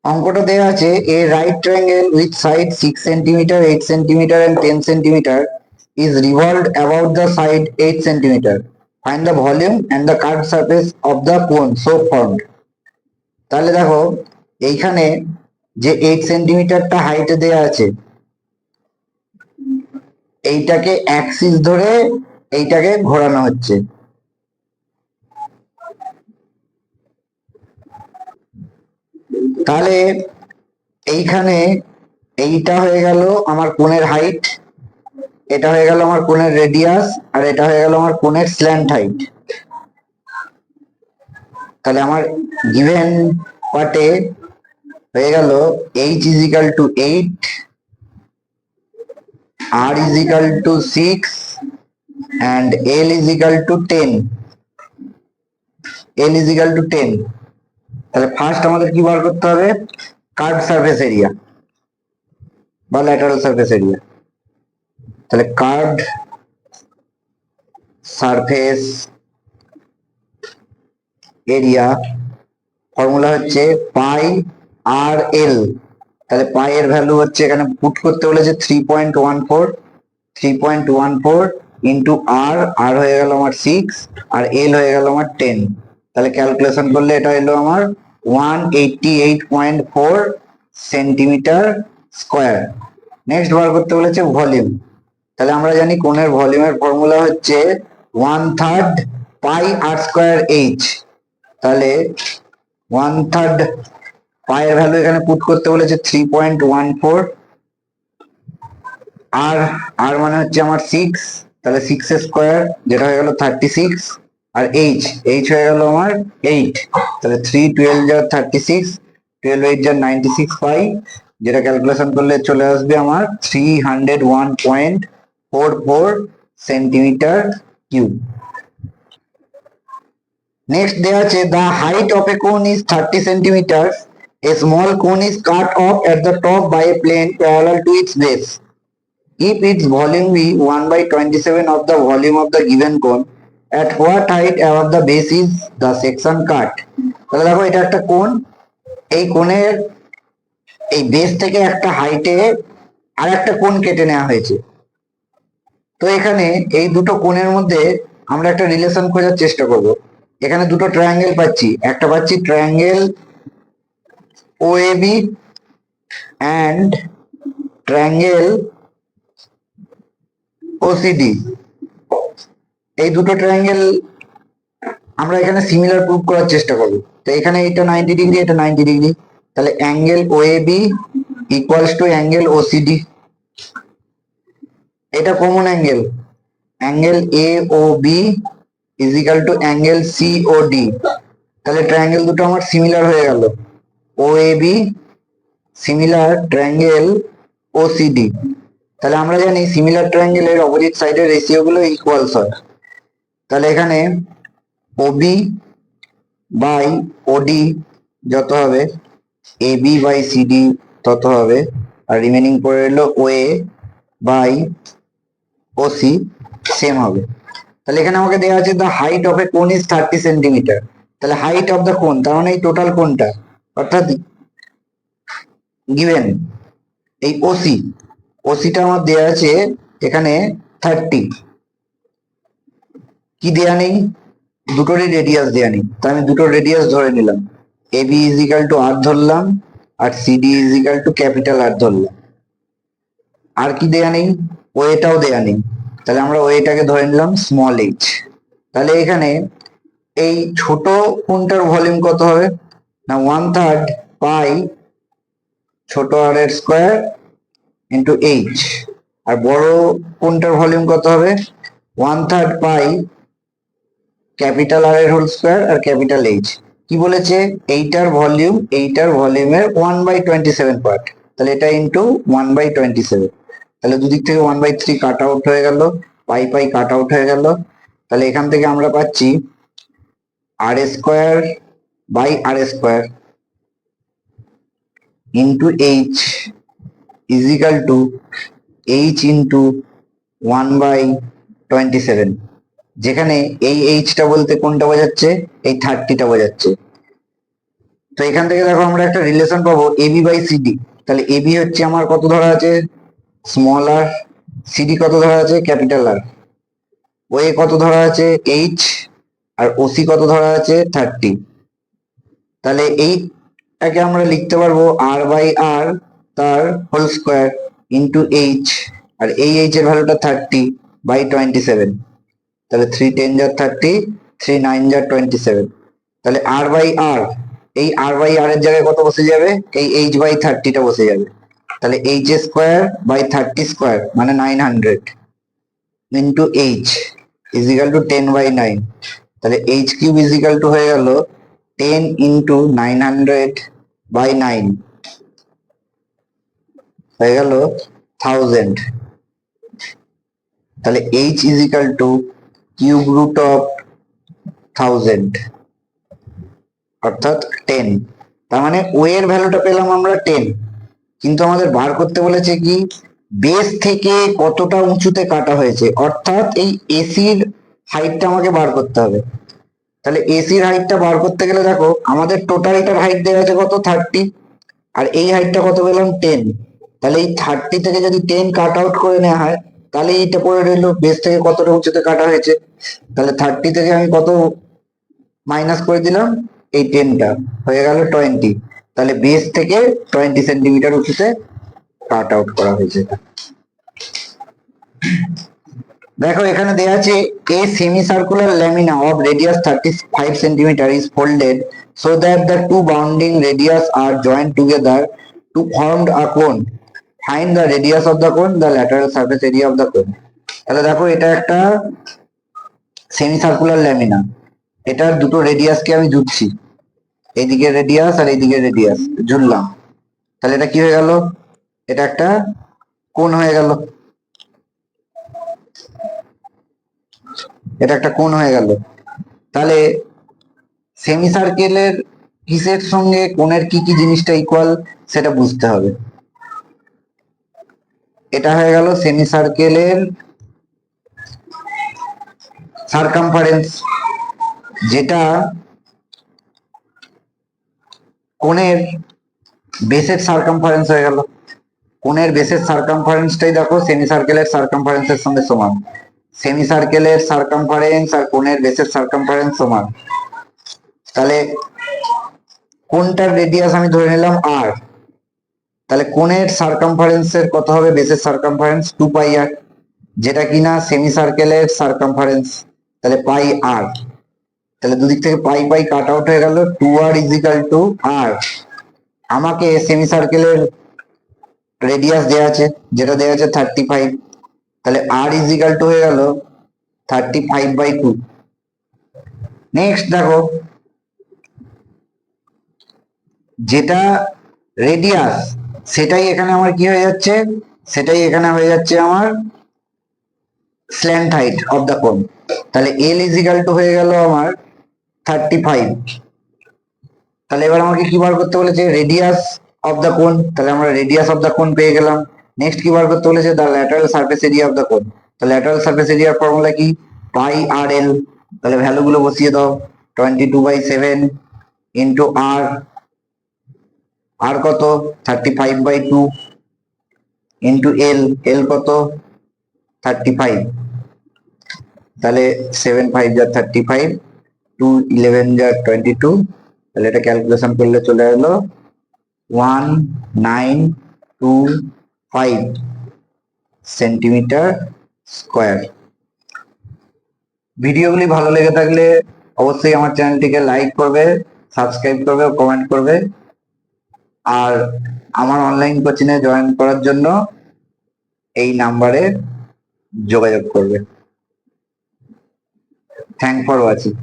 অঙ্কটা দেওয়া আছে a right triangle with side 6 centimeter 8 centimeter and 10 centimeter is revolved about the side 8 centimeter. Find the volume and the curved surface of the cone so formed. তাহলে দেখো এইখানে যে 8 সেন্টিমিটারটা হাইটে দেওয়া আছে এইটাকে অ্যাক্সিস ধরে এইটাকে ঘোরানো হচ্ছে। তাহলে এইখানে এইটা হয়ে গেল আমার কোণের হাইট, এটা হয়ে গেল আমার কোণের রেডিয়াস, আর এটা হয়ে গেল আমার কোণের স্ল্যান্ট হাইট। তাহলে আমার গিভেন পার্টে হয়ে গেল h is equal to 8, r is equal to 6 and l is equal to 10. l is equal to 10. তাহলে ফার্স্ট আমাদের কি বার করতে হবে? কার্ভ সারফেস এরিয়া বা ল্যাটারাল সারফেস এরিয়া। তাহলে কার্ভড সারফেস এরিয়া ফর্মুলা হচ্ছে পাই আর এল। তাহলে পাই এর ভ্যালু হচ্ছে এখানে পুট করতে বলেছে 3.14 ইন্টু আর, আর হয়ে গেল আমার 6 আর এল হয়ে গেল আমার 10। তাহলে ক্যালকুলেশন করলে এটা হলো আমার 188.4 সেন্টিমিটার স্কোয়ার। নেক্সট বার করতে বলেছে ভলিউম। তাহলে আমরা জানি কোণের ভলিউমের ফর্মুলা হচ্ছে 1/3 পাই আর স্কোয়ার এইচ। তাহলে 1/3 পাই এর ভ্যালু এখানে পুট করতে বলেছে 3.14, আর আর মানে হচ্ছে আমার 6, তাহলে 6 এর স্কোয়ার যেটা হয়ে গেল 36, আর এইচ এইচ হয়ে গেল আমার 8। তাহলে 3 12 যা 36, 12 8 যা 96 পাই, যেটা ক্যালকুলেশন করলে চলে আসবে আমার 301.44 সেন্টিমিটার কিউব। নেক্সট দেওয়া আছে the height of a cone is 30 centimeters. A small cone is cut off at the top by a plane parallel to its base. If its volume be 1/27 of the volume of the given cone, at what height above the base is the section cut? তাহলে দেখো এটা একটা কোণ, এই কোণের এই base থেকে একটা হাইটে আর একটা কোণ কেটে নেওয়া হয়েছে। তো এখানে এই দুটো কোণের মধ্যে আমরা একটা রিলেশন খোঁজার চেষ্টা করব। এখানে দুটো ট্রায়াঙ্গেল পাচ্ছি, একটা পাচ্ছি triangle OAB and triangle OCD. এই দুটো ট্রায়াঙ্গেল আমরা এখানে সিমিলার প্রুভ করার চেষ্টা করব। তো এখানে এটা 90 ডিগ্রি, এটা 90 ডিগ্রি, তাহলে angle OAB equals to angle OCD. এটা common angle, angle A O B is equal to angle C O D. তাহলে ট্রায়াঙ্গেল দুটো আমার সিমিলার হয়ে গেল, O A B similar triangle O C D. তাহলে আমরা জানি সিমিলার ট্রায়াঙ্গেলের অপোজিট সাইডের রেশিও গুলো ইকুয়ালস হয়। তাহলে এখানে ওবি বাই ওডি যত হবে, এ বি বাই সিডি তত হবে, আর রিমেনিং পড়ে রইল ওএ বাই ওসি সেম হবে। তাহলে এখানে আমাকে দেওয়া আছে দ্য হাইট অফ এ কোন ইজ 30 সেন্টিমিটার। তাহলে হাইট অফ দ্য কোন তার মানে এই টোটাল কোনটা, অর্থাৎ গিভেন এই ওসি, ওসিটা আমার দেওয়া আছে এখানে 30, কি দেয়া নেই, দুটোরই রেডিয়াস দেয়া নেই। তো আমি দুটোর রেডিয়াস ধরে নিলাম, A B is equal to r ধরলাম, আর CD is equal to capital R ধরলাম। আর কি দেয়া নেই, ওয়েটাও দেয়া নেই, তাহলে আমরা ওয়েটাকে ধরে নিলাম স্মল এইচ। তাহলে এখানে এই ছোট কোণটার ভলিউম কত হবে না 1/3 পাই ছোট আর এর স্কোয়ার ইন্টু এইচ, আর বড় কোণটার ভলিউম কত হবে 1/3 পাই ক্যাপিটাল আর এর হোল স্কোয়ার আর ক্যাপিটাল এইচ। কি বলেছে, এইটার ভলিউমের 1/27 পার্ট, তাহলে এটা ইন্টু 1/27। তাহলে দুদিক থেকে 1/3 কাট আউট হয়ে গেল, পাই পাই কাট আউট হয়ে গেল। তাহলে এখান থেকে আমরা পাচ্ছি R square by R square into H is equal to H into 1/27, যেখানে এই এইচটা বলতে কোনটা বোঝাচ্ছে, এই 30টা বোঝাচ্ছে। তো এখান থেকে দেখো আমরা একটা রিলেশন পাবো এবি বাই সিডি। তাহলে এবি হচ্ছে আমার কত ধরা আছে, স্মল আর, সিডি কত ধরা আছে, ক্যাপিটাল আর, ওএ কত ধরা আছে, এইচ, আর ওসি কত ধরা আছে, 30। তাহলে এইটাকে আমরা লিখতে পারবো আর বাই আর তার হোল স্কোয়ার ইন্টু এইচ, আর এই এইচ এর ভ্যালুটা 30 বাই 27। তাহলে 3 10 যা 30, 3 9 যা 27। তাহলে আর বাই আর, এই আর বাই আর এর জায়গায় কত বসে যাবে, এই এইচ বাই 30টা বসে যাবে। তাহলে এইচ স্কোয়ার বাই 30 স্কোয়ার মানে 900 into H is equal to 10/9। তাহলে H cube is equal to হয়ে গেল 10 ইন্টু 900/9, হয়ে গেল 1000। তাহলে H is equal to cube root of 1000 অর্থাৎ 10। তার মানে ও এর ভ্যালুটা পেলাম আমরা 10, কিন্তু আমাদের বার করতে বলেছে কি বেস থেকে কতটা উঁচুতে কাটা হয়েছে, অর্থাৎ এই এসির হাইটটা আমাকে বার করতে হবে। তাহলে এসির হাইটটা বার করতে গেলে দেখো আমাদের টোটাল এটার হাইট দেওয়া আছে কত, 30, আর এই হাইটটা কত পেলাম, 10। তাহলে এই 30 থেকে যদি 10 কাট আউট করে নেওয়া হয় তাহলে এইটা পড়ে রইলো বেস থেকে কতটা উঁচুতে কাটা হয়েছে। তাহলে 30 থেকে আমি কত মাইনাস করে দিলাম, এই 10টা হয়ে গেল 20। তাহলে বেস থেকে 20 সেন্টিমিটার উঁচুতে কাট আউট করা হয়েছে। দেখো এখানে দেওয়া আছে a semi circular lamina of radius 35 centimeter is folded so that the two bounding radius are joined together to form a cone. Find the radius of the cone, the lateral surface area of the cone. তাহলে দেখো এটা একটা semi circular lamina, এটার দুটো রেডিয়াসকে আমি জুড়ছি, এইদিকে radius আর এইদিকে radius জুড়লাম। তাহলে এটা কি হয়ে গেল, এটা একটা কোণ হয়ে গেল, এটা একটা কোণ হয়ে গেল। তাহলে সেমি সার্কেলের কিসের সঙ্গে কোণের কি কি জিনিসটা ইকুয়াল সেটা বুঝতে হবে। এটা হয়ে গেল সেমি সার্কেলের সারকামফারেন্স, যেটা কোণের বেসের সারকামফারেন্স হয়ে গেল। কোণের বেসের সারকামফারেন্সটাই দেখো সেমি সার্কেলের সারকামফারেন্সের সঙ্গে সমান। সেমি সার্কেলের সারকামফারেন্স আর কোণের বেসের সারকামফারেন্স সমান। তাহলে কোণটার রেডিয়াস আমি ধরে নিলাম আর, তাহলে কোণের সারকামফারেন্সের কত হবে, বেসের সারকামফারেন্স 2πr, যেটা কিনা সেমি সার্কেলের সারকামফারেন্স। তাহলে পাই আর, তাহলে দুদিক থেকে পাই পাই কাট আউট হয়ে গেল, 2r ইজ ইকাল টু আর। আমাকে সেমি সার্কেলের রেডিয়াস দেওয়া আছে, যেটা দেওয়া আছে 35, তাহলে আর ইজ ইকাল টু হয়ে গেল 35/2। নেক্সট দেখো যেটা রেডিয়াস সেটাই এখানে আমার কি হয়ে যাচ্ছে, সেটাই এখানে হয়ে যাচ্ছে আমার স্ল্যান্ট হাইট অফ দ্য কোন। তাহলে এল ইজ ইকাল টু হয়ে গেল আমার 35। তাহলে এবার আমাকে কি বার করতে বলেছে, রেডিয়াস অফ দ্য কোন। তাহলে আমরা রেডিয়াস অফ দ্য কোন পেয়ে গেলাম। নেক্সট কি বার করতে বলেছে, the lateral surface area of the কোন। তো ল্যাটারাল সারফেস এরিয়ার ফর্মুলা কি, পাই আর এল। তাহলে ভ্যালু গুলো বসিয়ে দাও, 22/7 ইন্টু আর, আর কত 35/2 ইন্টু এল, এল কত 35। তাহলে 7 5 যা 35, 2 11 যা 22। তাহলে এটা ক্যালকুলেশন করলে চলে এলো 1925 সেন্টিমিটার স্কোয়ার। ভিডিওগুলি ভালো লেগে থাকলে অবশ্যই আমার চ্যানেলটিকে লাইক করবে, সাবস্ক্রাইব করবে, কমেন্ট করবে, আর আমার অনলাইন কোচিং এ জয়েন করার জন্য এই নাম্বারে যোগাযোগ করবে। Thank for watching.